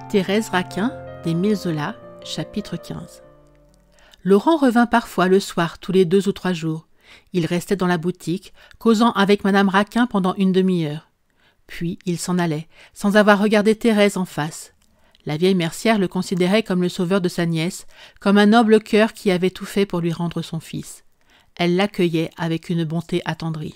Thérèse Raquin, d'Émile Zola, chapitre 15. Laurent revint parfois le soir tous les 2 ou 3 jours. Il restait dans la boutique, causant avec madame Raquin pendant une demi-heure. Puis il s'en allait, sans avoir regardé Thérèse en face. La vieille mercière le considérait comme le sauveur de sa nièce, comme un noble cœur qui avait tout fait pour lui rendre son fils. Elle l'accueillait avec une bonté attendrie.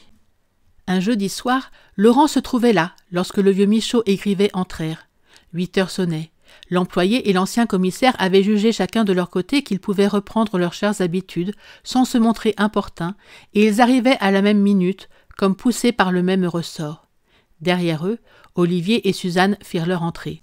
Un jeudi soir, Laurent se trouvait là, lorsque le vieux Michaud et Grivet entrèrent. 8 heures sonnaient. L'employé et l'ancien commissaire avaient jugé chacun de leur côté qu'ils pouvaient reprendre leurs chères habitudes, sans se montrer importuns, et ils arrivaient à la même minute, comme poussés par le même ressort. Derrière eux, Olivier et Suzanne firent leur entrée.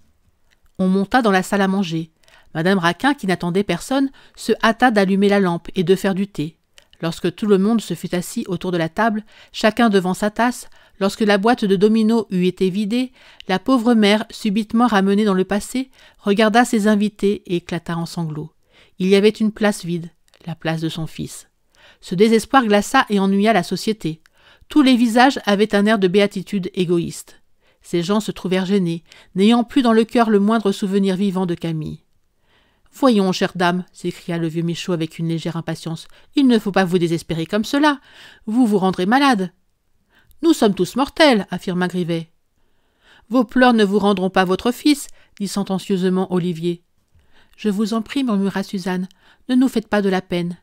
On monta dans la salle à manger. Madame Raquin, qui n'attendait personne, se hâta d'allumer la lampe et de faire du thé. Lorsque tout le monde se fut assis autour de la table, chacun devant sa tasse, lorsque la boîte de dominos eut été vidée, la pauvre mère, subitement ramenée dans le passé, regarda ses invités et éclata en sanglots. Il y avait une place vide, la place de son fils. Ce désespoir glaça et ennuya la société. Tous les visages avaient un air de béatitude égoïste. Ces gens se trouvèrent gênés, n'ayant plus dans le cœur le moindre souvenir vivant de Camille. « Voyons, chère dame, s'écria le vieux Michaud avec une légère impatience, il ne faut pas vous désespérer comme cela. Vous vous rendrez malade. »« Nous sommes tous mortels, affirma Grivet. »« Vos pleurs ne vous rendront pas votre fils, dit sentencieusement Olivier. »« Je vous en prie, murmura Suzanne, ne nous faites pas de la peine. »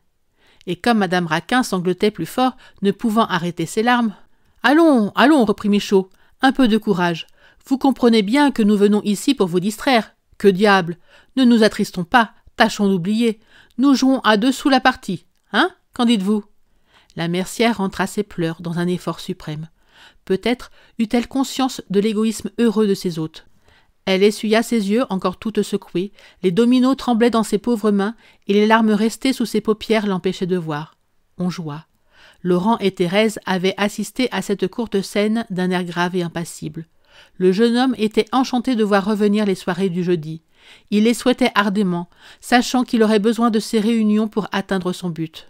Et comme madame Raquin sanglotait plus fort, ne pouvant arrêter ses larmes. « Allons, allons, reprit Michaud, un peu de courage. Vous comprenez bien que nous venons ici pour vous distraire. Que diable! Ne nous attristons pas, tâchons d'oublier. Nous jouons à 2 sous la partie. Hein? Qu'en dites-vous? La mercière rentra ses pleurs dans un effort suprême. Peut-être eut-elle conscience de l'égoïsme heureux de ses hôtes. Elle essuya ses yeux encore toutes secoués, les dominos tremblaient dans ses pauvres mains et les larmes restées sous ses paupières l'empêchaient de voir. On joua. Laurent et Thérèse avaient assisté à cette courte scène d'un air grave et impassible. Le jeune homme était enchanté de voir revenir les soirées du jeudi. Il les souhaitait ardemment, sachant qu'il aurait besoin de ces réunions pour atteindre son but.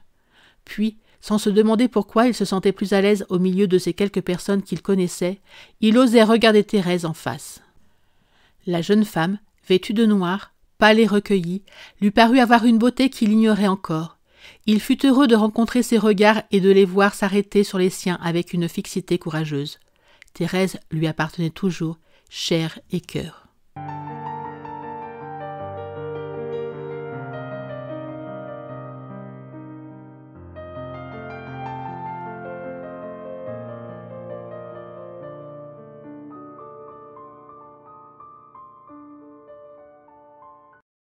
Puis, sans se demander pourquoi il se sentait plus à l'aise au milieu de ces quelques personnes qu'il connaissait, il osait regarder Thérèse en face. La jeune femme, vêtue de noir, pâle et recueillie, lui parut avoir une beauté qu'il ignorait encore. Il fut heureux de rencontrer ses regards et de les voir s'arrêter sur les siens avec une fixité courageuse. Thérèse lui appartenait toujours, chair et cœur.